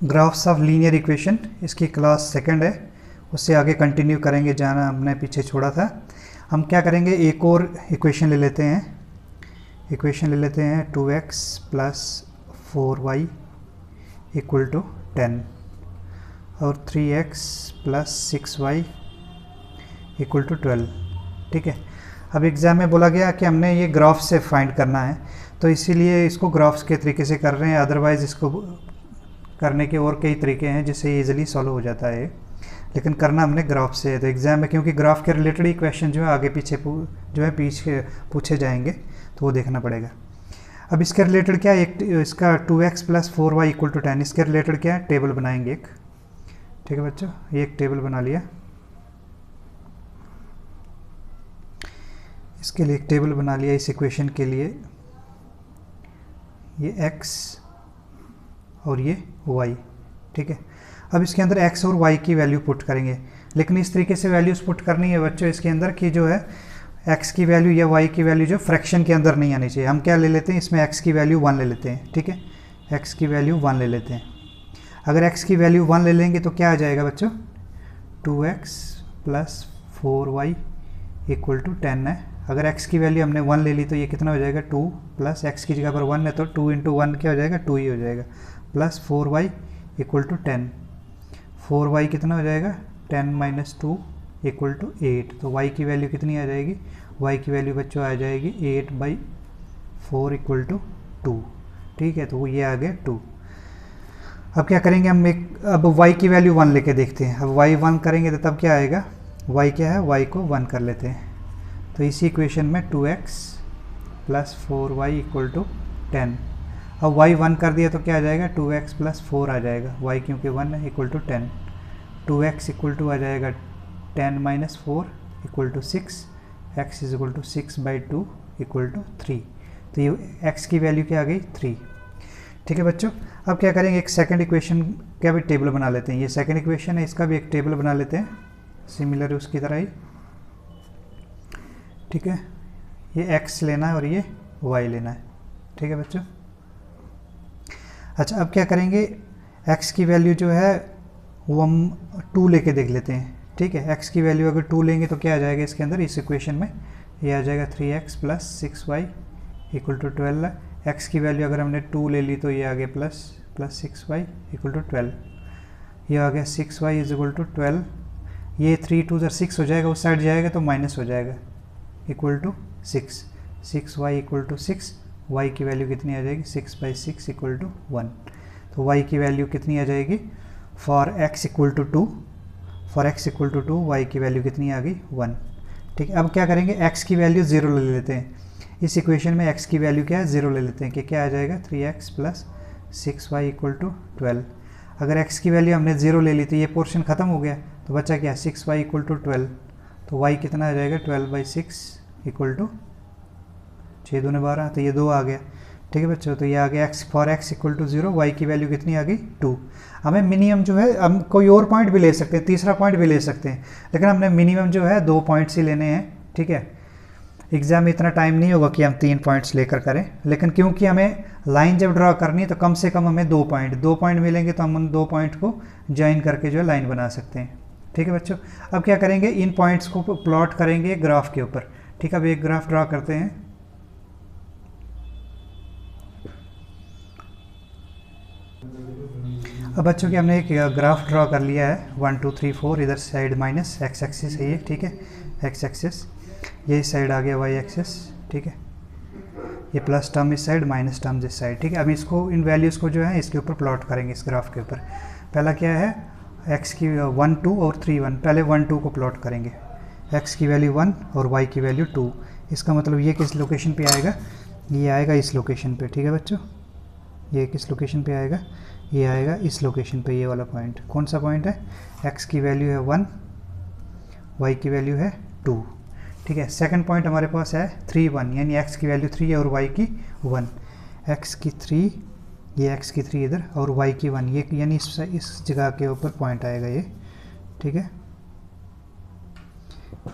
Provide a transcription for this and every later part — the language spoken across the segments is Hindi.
ग्राफ्स ऑफ लीनियर इक्वेशन, इसकी क्लास सेकंड है, उससे आगे कंटिन्यू करेंगे जहाँ हमने पीछे छोड़ा था। हम क्या करेंगे, एक और इक्वेशन ले लेते हैं। इक्वेशन ले लेते हैं 2x plus 4y equal to 10 और 3x plus 6y equal to 12। ठीक है, अब एग्ज़ाम में बोला गया कि हमने ये ग्राफ से फाइंड करना है, तो इसीलिए इसको ग्राफ्स के तरीके से कर रहे हैं। अदरवाइज़ इसको करने के और कई तरीके हैं जिससे ईजिली सॉल्व हो जाता है, लेकिन करना हमने ग्राफ से है। तो एग्ज़ाम में क्योंकि ग्राफ के रिलेटेड ही क्वेश्चन जो है आगे पीछे पीछे पूछे जाएंगे, तो वो देखना पड़ेगा। अब इसके रिलेटेड क्या है, एक इसका 2x plus 4y equal to 10, इसके रिलेटेड क्या है, टेबल बनाएंगे एक। ठीक है बच्चों, ये एक टेबल बना लिया। इसके लिए एक टेबल बना लिया इस इक्वेशन के लिए, ये x और ये y। ठीक है, अब इसके अंदर x और y की वैल्यू पुट करेंगे, लेकिन इस तरीके से वैल्यूज़ पुट करनी है बच्चों इसके अंदर कि जो है x की वैल्यू या y की वैल्यू जो फ्रैक्शन के अंदर नहीं आनी चाहिए। हम क्या ले लेते हैं इसमें, x की वैल्यू 1 ले लेते हैं। ठीक है, x की वैल्यू 1 ले लेते हैं। अगर x की वैल्यू 1 ले लेंगे तो क्या आ जाएगा बच्चों, 2x plus 4y equal to 10 है। अगर x की वैल्यू हमने 1 ले ली तो ये कितना हो जाएगा, 2 प्लस x की जगह पर 1 है तो 2 इंटू 1 क्या हो जाएगा, 2 ही हो जाएगा, plus 4y equal to 10। 4y कितना हो जाएगा, 10 माइनस 2 इक्वल टू 8। तो y की वैल्यू कितनी आ जाएगी, y की वैल्यू बच्चों आ जाएगी 8/4 इक्वल टू 2। ठीक है, तो ये आ गया 2। अब क्या करेंगे हम, अब y की वैल्यू 1 लेके देखते हैं। अब y 1 करेंगे तो तब क्या आएगा, y क्या है, y को 1 कर लेते हैं। तो इसी इक्वेशन में 2x plus 4y equal to 10। अब y 1 कर दिया तो क्या आ जाएगा, 2x प्लस 4 आ जाएगा, y क्योंकि 1 है equal to 10। 2x equal to आ जाएगा 10 minus 4 equal to 6, x is equal to 6/2 equal to 3। तो ये x की वैल्यू क्या आ गई, 3। ठीक है बच्चों, अब क्या करेंगे, एक सेकंड इक्वेशन का भी टेबल बना लेते हैं। ये सेकंड इक्वेशन है, इसका भी एक टेबल बना लेते हैं सिमिलर है उसकी तरह ही। ठीक है, ये x लेना है और ये y लेना है। ठीक है बच्चों, अच्छा अब क्या करेंगे, x की वैल्यू जो है वो हम 2 लेके देख लेते हैं। ठीक है, x की वैल्यू अगर 2 लेंगे तो क्या आ जाएगा इसके अंदर, इस इक्वेशन में ये आ जाएगा 3x plus 6y equal to 12 है। x की वैल्यू अगर हमने 2 ले ली तो ये आ गया प्लस 6y इक्वल टू 12। ये आ गया 6y इज इक्वल टू 12। ये 3 2 6 हो जाएगा, उस साइड जाएगा तो माइनस हो जाएगा, equal to 6। 6y equal to 6, y की वैल्यू कितनी आ जाएगी, 6/6 इक्वल टू 1। तो y की वैल्यू कितनी आ जाएगी, for x equal to 2, for x equal to 2 y की वैल्यू कितनी आ गई, 1। ठीक है, अब क्या करेंगे, x की वैल्यू 0 ले लेते हैं। इस इक्वेशन में x की वैल्यू क्या है, 0 ले लेते हैं कि क्या आ जाएगा, 3x plus 6y equal to 12। अगर x की वैल्यू हमने 0 ले ली तो ये पोर्शन ख़त्म हो गया, तो बचा क्या, 6y इक्वल टू 12। तो y कितना आ जाएगा, 12/6 इक्वल टू 6 दूने 12, तो ये 2 आ गया। ठीक है बच्चों, तो ये आ गया x for x equal to 0, y की वैल्यू कितनी आ गई, 2। हमें मिनिमम जो है, हम कोई और पॉइंट भी ले सकते हैं, तीसरा पॉइंट भी ले सकते हैं, लेकिन हमने मिनिमम जो है 2 पॉइंट्स ही लेने हैं। ठीक है, एग्जाम में इतना टाइम नहीं होगा कि हम 3 पॉइंट्स लेकर करें, लेकिन क्योंकि हमें लाइन जब ड्रा करनी है तो कम से कम हमें 2 पॉइंट मिलेंगे, तो हम उन 2 पॉइंट को ज्वाइन करके जो है लाइन बना सकते हैं। ठीक है बच्चों, अब क्या करेंगे, इन पॉइंट्स को प्लॉट करेंगे ग्राफ के ऊपर। ठीक है, अब एक ग्राफ ड्रा करते हैं। अब बच्चों की हमने एक ग्राफ ड्रा कर लिया है, 1 2 3 4, इधर साइड माइनस x एक्सिस है ये। ठीक है, x एक्सिस, ये इस साइड आ गया y एक्सिस। ठीक है, ये प्लस टर्म इस साइड, माइनस टर्म इस साइड। ठीक है, अब इसको, इन वैल्यूज़ को जो है इसके ऊपर प्लॉट करेंगे, इस ग्राफ के ऊपर। पहला क्या है, x की 1 2 और 3 1, पहले 1 2 को प्लॉट करेंगे। x की वैल्यू 1 और y की वैल्यू 2। इसका मतलब ये किस लोकेशन पे आएगा, ये आएगा इस लोकेशन पे। ठीक है बच्चों, ये किस लोकेशन पे आएगा, ये आएगा इस लोकेशन पे, ये वाला पॉइंट। कौन सा पॉइंट है, x की वैल्यू है 1, y की वैल्यू है 2। ठीक है, सेकंड पॉइंट हमारे पास है 3 1, यानी x की वैल्यू 3 है और y की 1। x की 3, ये x की 3 इधर और y की 1, ये यानी इस जगह के ऊपर पॉइंट आएगा ये। ठीक है,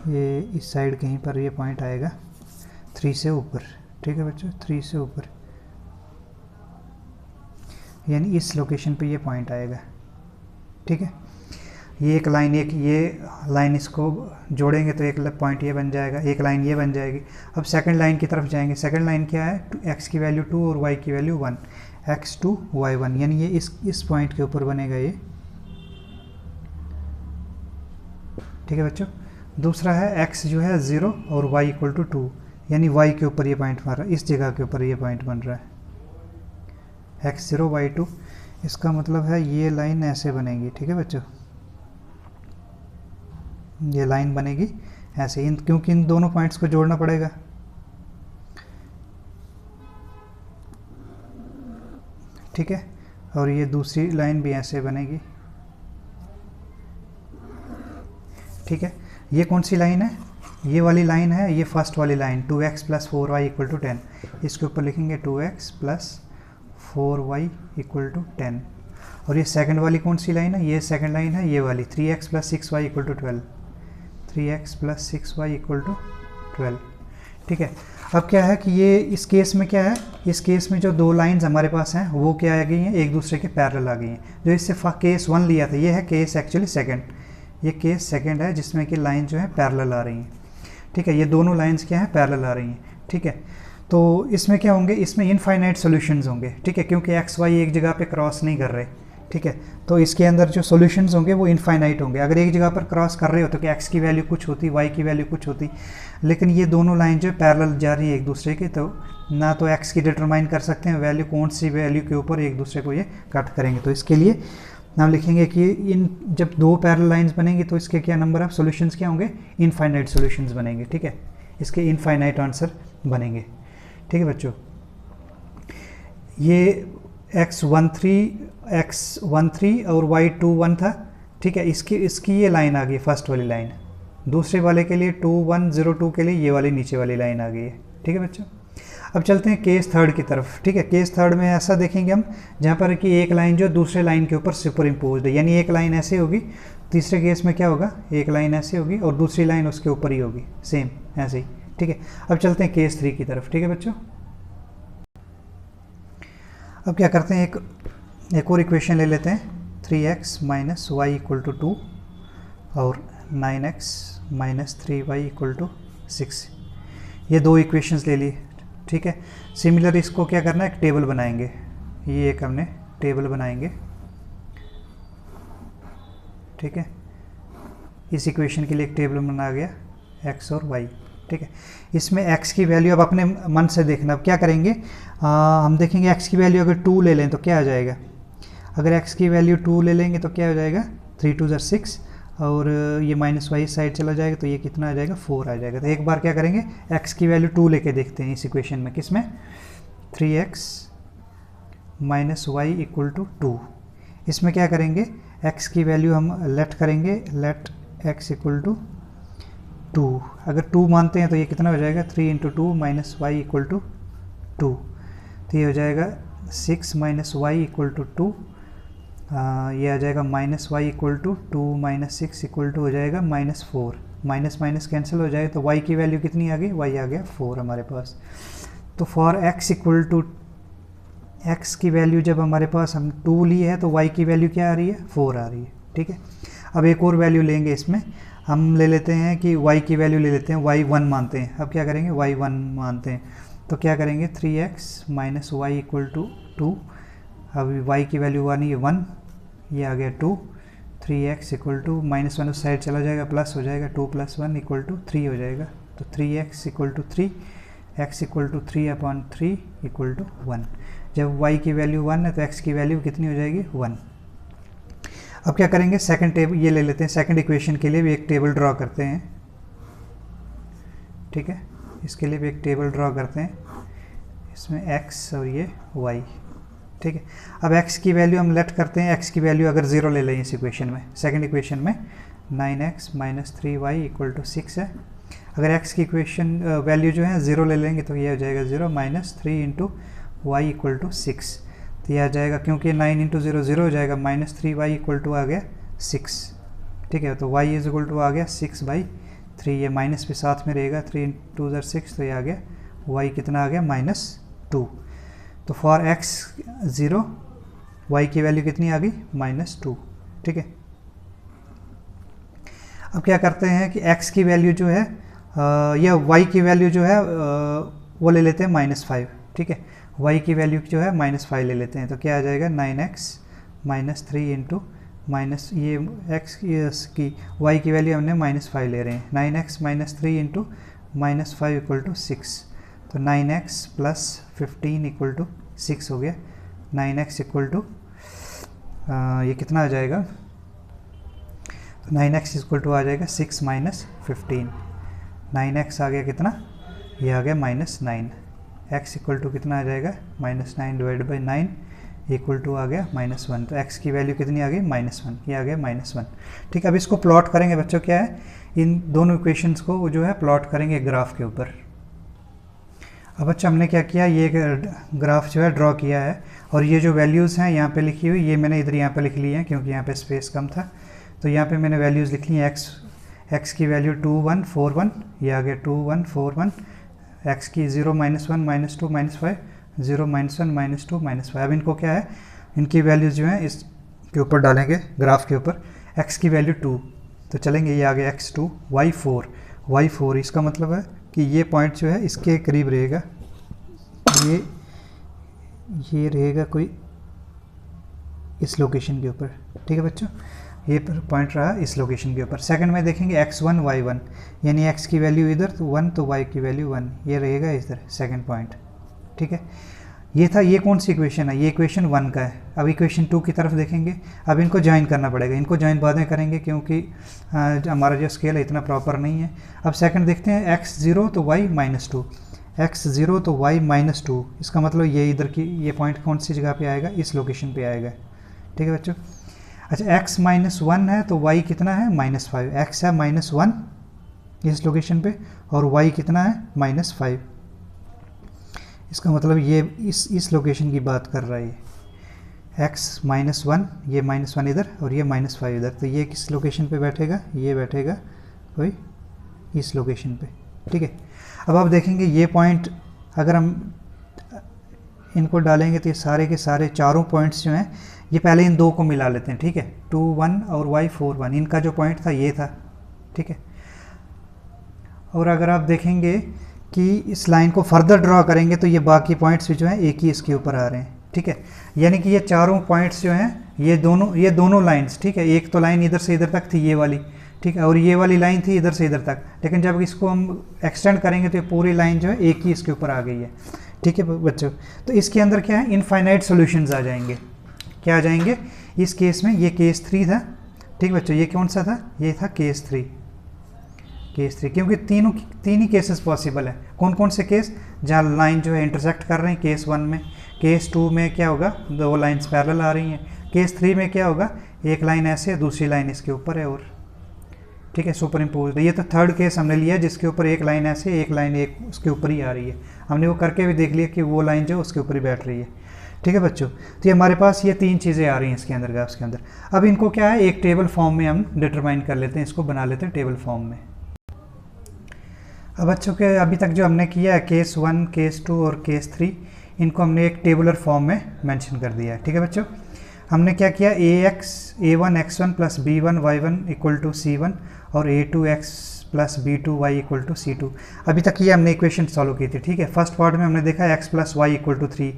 ये इस साइड कहीं पर ये पॉइंट आएगा 3 से ऊपर। ठीक है बच्चों, 3 से ऊपर। यानी इस लोकेशन पे ये पॉइंट आएगा, ठीक है। ये एक लाइन, एक ये लाइन इसको जोड़ेंगे तो एक पॉइंट ये बन जाएगा, एक लाइन ये बन जाएगी। अब सेकंड लाइन की तरफ जाएंगे। सेकंड लाइन क्या है, x की वैल्यू 2 और y की वैल्यू 1, x2 y1, यानी ये इस पॉइंट के ऊपर बनेगा ये, ठीक है बच्चों। दूसरा है x जो है 0 और y इक्वल टू 2, यानी y के ऊपर ये पॉइंट बन रहा है, इस जगह के ऊपर ये पॉइंट बन रहा है x0 y2। इसका मतलब है ये लाइन ऐसे बनेगी, ठीक है बच्चों, ये लाइन बनेगी ऐसे, क्योंकि इन दोनों पॉइंट्स को जोड़ना पड़ेगा, ठीक है। और ये दूसरी लाइन भी ऐसे बनेगी, ठीक है। ये कौन सी लाइन है, ये वाली लाइन है, ये फर्स्ट वाली लाइन 2x + 4y = 10। इसके ऊपर लिखेंगे 2x + 4y = 10। और ये सेकंड वाली कौन सी लाइन है, ये सेकंड लाइन है, ये वाली 3x + 6y = 12, 3x + 6y = 12, ठीक है। अब क्या है कि ये इस केस में क्या है, इस केस में जो दो लाइंस हमारे पास हैं वो क्या आ गई हैं, एक दूसरे के पैरेलल आ गई हैं। जो इससे केस 1 लिया था, ये है केस एक्चुअली सेकंड, ये केस सेकंड है जिसमें कि लाइन जो है पैरेलल आ रही हैं, ठीक है। ये दोनों लाइंस क्या है, पैरेलल आ रही हैं, ठीक है। तो इसमें क्या होंगे, इसमें इनफाइनाइट सॉल्यूशंस होंगे, ठीक है, क्योंकि एक्स वाई एक जगह पे क्रॉस नहीं कर रहे, ठीक है। तो इसके अंदर जो सॉल्यूशंस होंगे वो इनफाइनाइट होंगे। अगर एक जगह पर क्रॉस कर रहे हो तो कि एक्स की वैल्यू कुछ होती, वाई की वैल्यू कुछ होती, लेकिन ये दोनों लाइन जो पैरेलल जा रही है एक दूसरे के, तो ना तो एक्स की डिटरमाइन कर सकते हैं वैल्यू, कौन सी वैल्यू के ऊपर एक दूसरे को ये कट करेंगे। तो इसके लिए हम लिखेंगे कि इन जब दो पैरेलल लाइंस बनेंगी तो इसके क्या नंबर ऑफ सॉल्यूशंस क्या होंगे, इनफाइनाइट सॉल्यूशंस बनेंगे, ठीक है। इसके इनफाइनाइट आंसर बनेंगे, ठीक है बच्चों। ये x13 और y21 था, ठीक है। इसकी ये लाइन आ गई, फर्स्ट वाली लाइन। दूसरे वाले के लिए 2102 के लिए ये वाली नीचे वाली लाइन आ गई है, ठीक है बच्चों। अब चलते हैं केस थर्ड की तरफ, ठीक है। केस थर्ड में ऐसा देखेंगे हम जहाँ पर कि एक लाइन जो दूसरे लाइन के ऊपर सुपर इम्पोज्ड है, यानी एक लाइन ऐसे होगी, तीसरे केस में क्या होगा, एक लाइन ऐसे होगी और दूसरी लाइन उसके ऊपर ही होगी, सेम ऐसे ही, ठीक है। अब चलते हैं केस 3 की तरफ, ठीक है बच्चों। अब क्या करते हैं, एक और इक्वेशन ले लेते हैं, 3x - y = 2 और 9x - 3y = 6। ये दो इक्वेशंस ले ली, ठीक है। सिमिलर इसको क्या करना है, एक टेबल बनाएंगे, ये एक हमने टेबल बनाएंगे, ठीक है। इस इक्वेशन के लिए एक टेबल बना गया x और y, ठीक है। इसमें x की वैल्यू अब अपने मन से देखना, अब क्या करेंगे, हम देखेंगे x की वैल्यू अगर 2 ले लें तो क्या आ जाएगा। अगर x की वैल्यू 2 ले लेंगे तो क्या हो जाएगा, 3 × 2 = 6 और ये -y साइड चला जाएगा तो ये कितना आ जाएगा, 4 आ जाएगा। तो एक बार क्या करेंगे, x की वैल्यू 2 लेके देखते हैं इस इक्वेशन में, किसमें, 3x - y = 2। इसमें क्या करेंगे, x की वैल्यू हम लेट करेंगे, लेट x = 2। अगर 2 मानते हैं तो ये कितना हो जाएगा, 3 × 2 - y = 2, तो ये हो जाएगा 6 - y = 2, ये आ जाएगा -y = 2 - 6 = हो जाएगा -4, माइनस कैंसिल हो जाएगा तो y की वैल्यू कितनी आ गई, y आ गया 4 हमारे पास। तो फॉर x = x की वैल्यू जब हमारे पास हम 2 ली है तो y की वैल्यू क्या आ रही है, 4 आ रही है, ठीक है। अब एक और वैल्यू लेंगे, इसमें हम ले लेते हैं कि y की वैल्यू ले लेते हैं, y1 मानते हैं। अब क्या करेंगे, y1 मानते हैं तो क्या करेंगे, 3x - y = 2, अब y की वैल्यू 1, ये आ गया 2, 3x = -1 उस साइड चला जाएगा, प्लस हो जाएगा, 2 + 1 = 3 हो जाएगा। तो 3x = 3, x = 3/3 = 1। जब y की वैल्यू 1 है तो x की वैल्यू कितनी हो जाएगी, 1। अब क्या करेंगे, सेकंड टेबल ये ले लेते हैं, सेकंड इक्वेशन के लिए भी एक टेबल ड्रॉ करते हैं, ठीक है। इसके लिए भी एक टेबल ड्रॉ करते हैं, इसमें x और ये y, ठीक है। अब x की वैल्यू हम लेट करते हैं, x की वैल्यू अगर 0 ले लें इस इक्वेशन में, सेकंड इक्वेशन में 9x - 3y = 6 है। अगर x की इक्वेशन वैल्यू जो है 0 ले लेंगे तो ये हो जाएगा 0 - 3 × y = 6, तो ये आ जाएगा, क्योंकि 9 × 0 0 हो जाएगा, -3y = आ गया 6, ठीक है। तो y = आ गया 6/3, ये माइनस भी साथ में रहेगा, 3 × 2 = 6, तो ये आ गया y कितना आ गया, -2। तो फॉर x 0 y की वैल्यू कितनी आ गई -2, ठीक है। अब क्या करते हैं कि x की वैल्यू जो है या y की वैल्यू जो है वो ले लेते हैं -5, ठीक है। y की वैल्यू जो है -5 ले लेते हैं, तो क्या आ जाएगा 9x -3 इंटू माइनस ये x की y की वैल्यू हमने -5 ले रहे हैं, 9x -3 इंटू -5 इक्वल टू 6, तो 9x प्लस 15 इक्वल टू 6 हो गया। 9x इक्वल टू ये कितना आ जाएगा, तो 9x इक्वल टू आ जाएगा 6 माइनस 15, 9x आ गया कितना, ये आ गया -9, x इक्वल टू कितना आ जाएगा -9 डिवाइड बाई 9 इक्वल टू आ गया -1, तो x की वैल्यू कितनी आ गई -1, ये आ गया -1, ठीक है। अब इसको प्लॉट करेंगे बच्चों, क्या है इन दोनों इक्वेशंस को जो है प्लॉट करेंगे ग्राफ के ऊपर। अब बच्चा हमने क्या किया, ये ग्राफ जो है ड्रॉ किया है, और ये जो वैल्यूज़ हैं यहाँ पे लिखी हुई, ये मैंने इधर यहाँ पे लिख ली है क्योंकि यहाँ पे स्पेस कम था, तो यहाँ पे मैंने वैल्यूज़ लिख ली हैं। x की वैल्यू 2 1 4 1, ये आ गया 2 1 4 1, x की 0 -1 -2 -5, 0 -1 -2 -5। अब इनको क्या है, इनकी वैल्यूज़ जो हैं इसके ऊपर डालेंगे ग्राफ के ऊपर। x की वैल्यू 2, तो चलेंगे ये आ गया x2, y 4, इसका मतलब है कि ये पॉइंट जो है इसके करीब रहेगा, ये रहेगा कोई इस लोकेशन के ऊपर, ठीक है बच्चों, ये पॉइंट रहा इस लोकेशन के ऊपर। सेकंड में देखेंगे x1 y1, यानी x की वैल्यू इधर तो 1, तो y की वैल्यू 1, ये रहेगा इधर सेकंड पॉइंट, ठीक है। ये था, ये कौन सी इक्वेशन है, ये इक्वेशन 1 का है। अब इक्वेशन 2 की तरफ देखेंगे, अब इनको ज्वाइन करना पड़ेगा, इनको ज्वाइन बाद में करेंगे क्योंकि हमारा जो स्केल है इतना प्रॉपर नहीं है। अब सेकंड देखते हैं x0 तो y -2, x0 तो y -2, इसका मतलब ये इधर की ये पॉइंट कौन सी जगह पे आएगा, इस लोकेशन पे आएगा, ठीक है बच्चों। अच्छा x -1 है तो y कितना है -5, x है -1 इस लोकेशन पे और y कितना है -5, इसका मतलब ये इस लोकेशन की बात कर रहा है, x -1, ये -1 इधर और ये -5 इधर, तो ये किस लोकेशन पे बैठेगा, ये बैठेगा कोई इस लोकेशन पे, ठीक है। अब आप देखेंगे ये पॉइंट अगर हम इनको डालेंगे तो ये सारे के सारे चारों पॉइंट्स जो हैं, ये पहले इन दो को मिला लेते हैं, ठीक है। 2 1 और y 4 1, इनका जो पॉइंट था ये था, ठीक है। और अगर आप देखेंगे कि इस लाइन को फर्दर ड्रॉ करेंगे तो ये बाकी पॉइंट्स भी जो हैं एक ही इसके ऊपर आ रहे हैं, ठीक है। यानी कि ये चारों पॉइंट्स जो हैं ये दोनों लाइंस, ठीक है। एक तो लाइन इधर से इधर तक थी ये वाली, ठीक है, और ये वाली लाइन थी इधर से इधर तक, लेकिन जब इसको हम एक्सटेंड करेंगे तो ये पूरी लाइन जो है एक ही इसके ऊपर आ गई है, ठीक है बच्चों। तो इसके अंदर क्या है, इनफाइनाइट सॉल्यूशंस आ जाएंगे, क्या आ जाएंगे इस केस में, ये केस 3 था, ठीक बच्चों। ये कौन सा था, ये था केस 3, क्योंकि तीन ही केसेस पॉसिबल है। कौन कौन से केस, जहाँ लाइन जो है इंटरसेक्ट कर रहे हैं केस 1 में, केस 2 में क्या होगा, दो लाइंस पैरेलल आ रही हैं, केस 3 में क्या होगा, एक लाइन ऐसे है दूसरी लाइन इसके ऊपर है, और ठीक है सुपर इम्पोज। ये तो थर्ड केस हमने लिया जिसके ऊपर एक लाइन ऐसे, एक लाइन एक उसके ऊपर ही आ रही है, हमने वो करके भी देख लिया कि वो लाइन जो उसके ऊपर ही बैठ रही है, ठीक है बच्चों। तो ये हमारे पास ये 3 चीज़ें आ रही हैं इसके अंदर, ग्राफ्स के अंदर। अब इनको क्या है एक टेबल फॉर्म में हम डिटरमाइन कर लेते हैं, इसको बना लेते हैं टेबल फॉर्म में। अब बच्चों के अभी तक जो हमने किया है केस 1, केस 2 और केस 3, इनको हमने एक टेबुलर फॉर्म में मेंशन कर दिया है, ठीक है बच्चों। हमने क्या किया, a1 x1 plus b1 y1 equal to c1 और a2 x plus b2 y equal to c2। अभी तक ये हमने इक्वेशन सॉल्व की थी, ठीक है। फर्स्ट पार्ट में हमने देखा x plus y equal to 3,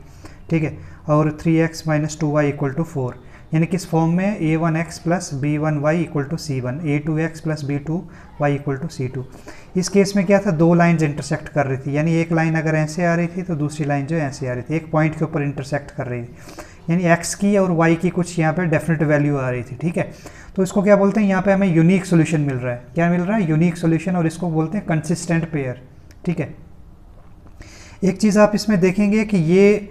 ठीक है, और 3x minus 2y equal to 4, यानी कि इस फॉर्म में a1x plus b1y equal to c1, a2x plus b2y equal to c2। इस केस में क्या था, दो लाइंस इंटरसेक्ट कर रही थी, यानी एक लाइन अगर ऐसे आ रही थी तो दूसरी लाइन जो ऐसे आ रही थी, एक पॉइंट के ऊपर इंटरसेक्ट कर रही थी, यानी x की और y की कुछ यहाँ पे डेफिनेट वैल्यू आ रही थी, ठीक है। तो इसको क्या बोलते हैं, यहाँ पे हमें यूनिक सोल्यूशन मिल रहा है, क्या मिल रहा है, यूनिक सोल्यूशन, और इसको बोलते हैं कंसिस्टेंट पेयर, ठीक है। एक चीज़ आप इसमें देखेंगे कि ये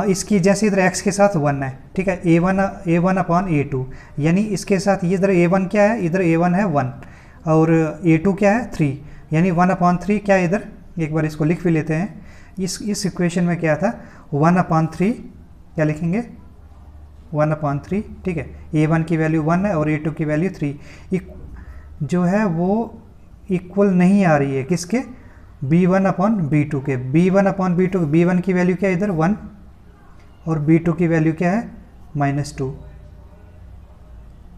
इसकी जैसे इधर x के साथ 1 है, ठीक है, a1 अपॉन a2, यानी इसके साथ ये इधर a1 क्या है, इधर a1 है 1 और a2 क्या है 3, यानी 1/3 क्या है इधर, एक बार इसको लिख भी लेते हैं। इस इक्वेशन में क्या था 1/3, क्या लिखेंगे 1/3, ठीक है। a1 की वैल्यू 1 है और a2 की वैल्यू 3 जो है वो इक्वल नहीं आ रही है किसके, b1/b2 के। b1/b2, b1 की वैल्यू क्या है इधर 1 और b2 की वैल्यू क्या है -2,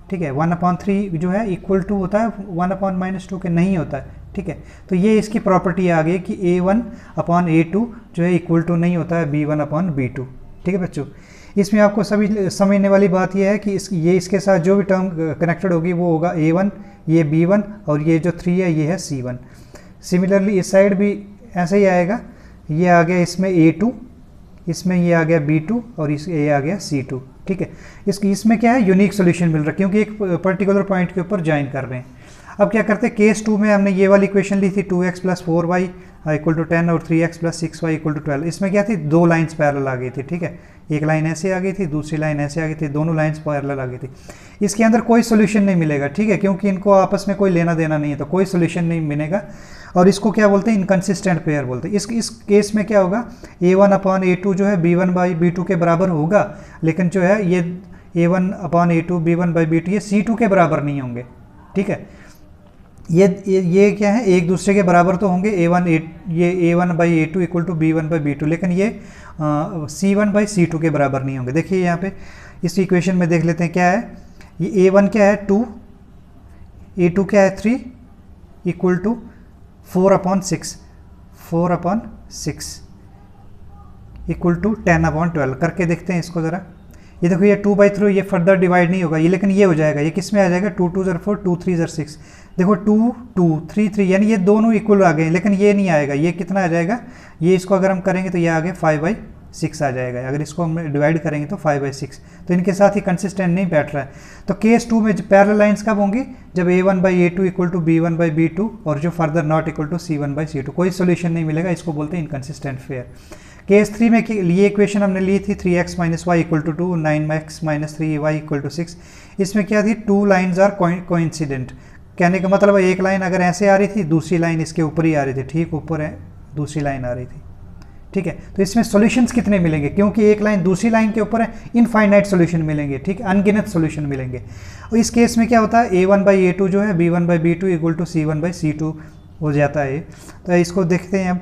ठीक है। 1/3 जो है इक्वल टू होता है 1/-2 के, नहीं होता है, ठीक है। तो ये इसकी प्रॉपर्टी आ गई कि A1/A2 जो है इक्वल टू नहीं होता है B1/B2, ठीक है बच्चों। इसमें आपको सभी समझने वाली बात यह है कि ये इसके साथ जो भी टर्म कनेक्टेड होगी वो होगा A1, ये B1 और ये जो 3 है ये है C1। सिमिलरली इस साइड भी ऐसे ही आएगा, ये आ गया इसमें A2, इसमें ये आ गया B2 और ये आ गया C2, ठीक है। इसमें क्या है, यूनिक सॉल्यूशन मिल रहा है क्योंकि एक पर्टिकुलर पॉइंट के ऊपर ज्वाइन कर रहे हैं। अब क्या करते हैं, केस 2 में हमने ये वाली इक्वेशन ली थी 2x + 4y = 10 और 3x + 6y = 12। इसमें क्या थी, दो लाइंस पैरेलल आ गई थी, ठीक है। एक लाइन ऐसे आ गई थी, दूसरी लाइन ऐसे आ गई थी, दोनों लाइंस पैरेलल आ गई थी। इसके अंदर कोई सोल्यूशन नहीं मिलेगा, ठीक है, क्योंकि इनको आपस में कोई लेना देना नहीं है, तो कोई सोल्यूशन नहीं मिलेगा। और इसको क्या बोलते हैं, इनकंसिस्टेंट पेयर बोलते हैं। इस केस में क्या होगा, A1/A2 जो है B1/B2 के बराबर होगा, लेकिन जो है ये A1/A2 B1/B2 ये C2 के बराबर नहीं होंगे, ठीक है। ये क्या है, एक दूसरे के बराबर तो होंगे, ये A1/A2 = B1/B2, लेकिन ये C1/C2 के बराबर नहीं होंगे। देखिए यहाँ पे इस इक्वेशन में देख लेते हैं क्या है, ये A1 क्या है 2, A2 क्या है 3 = 4/6 = 10/12 करके देखते हैं इसको ज़रा। ये देखो ये 2/3 ये फर्दर डिवाइड नहीं होगा ये, लेकिन ये हो जाएगा, ये किस में आ जाएगा, 2 2 4 2 3 6। देखो 2 2 3 3 यानी ये दोनों इक्वल आ गए, लेकिन ये नहीं आएगा, ये कितना आ जाएगा, ये इसको अगर हम करेंगे तो ये आगे 5/6 आ जाएगा। अगर इसको हम डिवाइड करेंगे तो 5/6, तो इनके साथ ही कंसिस्टेंट नहीं बैठ रहा है। तो केस 2 में पैरेलल लाइंस कब होंगी, जब A1/A2 = B1/B2 और जो further not equal to C1/C2, कोई सोल्यूशन नहीं मिलेगा, इसको बोलते हैं इनकंसिस्टेंट पेयर। केस 3 में ये इक्वेशन हमने ली थी 3x - y = 2, 9x - 3y = 6। इसमें क्या थी, 2 लाइन्स आर कोइंसिडेंट, कहने का मतलब एक लाइन अगर ऐसे आ रही थी, दूसरी लाइन इसके ऊपर ही आ रही थी, ठीक ऊपर है दूसरी लाइन आ रही थी, ठीक है। तो इसमें सॉल्यूशंस कितने मिलेंगे, क्योंकि एक लाइन दूसरी लाइन के ऊपर है, इनफाइनाइट सॉल्यूशन मिलेंगे, ठीक है, अनगिनत सॉल्यूशन मिलेंगे। और इस केस में क्या होता है, A1/A2 जो है B1/B2 = C1/C2 हो जाता है। तो इसको देखते हैं, अब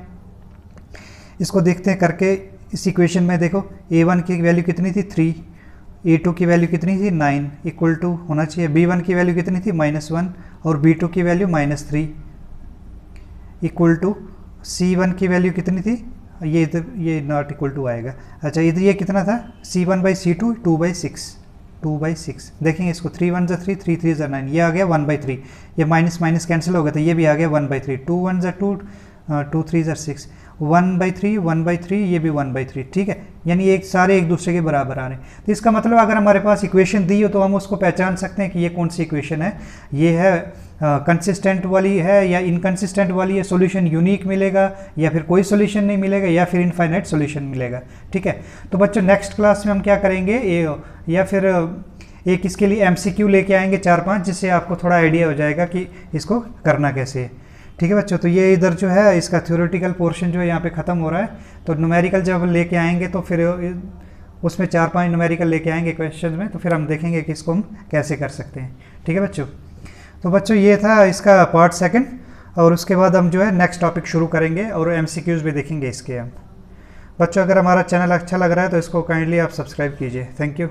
इसको देखते हैं करके। इस इक्वेशन में देखो A1 की वैल्यू कितनी थी 3, A2 की वैल्यू कितनी थी 9 इक्वल टू होना चाहिए, B1 की वैल्यू कितनी थी -1 और B2 की वैल्यू -3 इक्वल टू C1 की वैल्यू कितनी थी, ये इधर ये नॉट इक्वल टू आएगा। अच्छा इधर ये कितना था, C1/C2 2/6 देखेंगे इसको, 3 1 3 3 3 9, ये आ गया 1/3, ये माइनस माइनस कैंसिल हो गया, तो ये भी आ गया 1/3, 2 1 2 2 3 6 1/3 ये भी 1/3, ठीक है। यानी सारे एक दूसरे के बराबर आ रहे हैं। तो इसका मतलब अगर हमारे पास इक्वेशन दी हो तो हम उसको पहचान सकते हैं कि ये कौन सी इक्वेशन है, ये है कंसिस्टेंट वाली है या इनकंसिस्टेंट वाली है, सॉल्यूशन यूनिक मिलेगा या फिर कोई सॉल्यूशन नहीं मिलेगा या फिर इनफाइनाइट सॉल्यूशन मिलेगा, ठीक है। तो बच्चों नेक्स्ट क्लास में हम क्या करेंगे, या फिर एक इसके लिए MCQ लेके आएंगे 4-5, जिससे आपको थोड़ा आइडिया हो जाएगा कि इसको करना कैसे है, ठीक है बच्चों। तो ये इधर जो है इसका थ्योरेटिकल पोर्शन जो है यहाँ पे ख़त्म हो रहा है। तो न्यूमेरिकल जब लेके आएंगे तो फिर उसमें 4-5 न्यूमेरिकल लेके आएंगे क्वेश्चन में, तो फिर हम देखेंगे कि इसको हम कैसे कर सकते हैं, ठीक है बच्चों। तो बच्चों ये था इसका पार्ट 2, और उसके बाद हम जो है नेक्स्ट टॉपिक शुरू करेंगे और MCQs भी देखेंगे इसके हम। बच्चों अगर हमारा चैनल अच्छा लग रहा है तो इसको काइंडली आप सब्सक्राइब कीजिए। Thank you.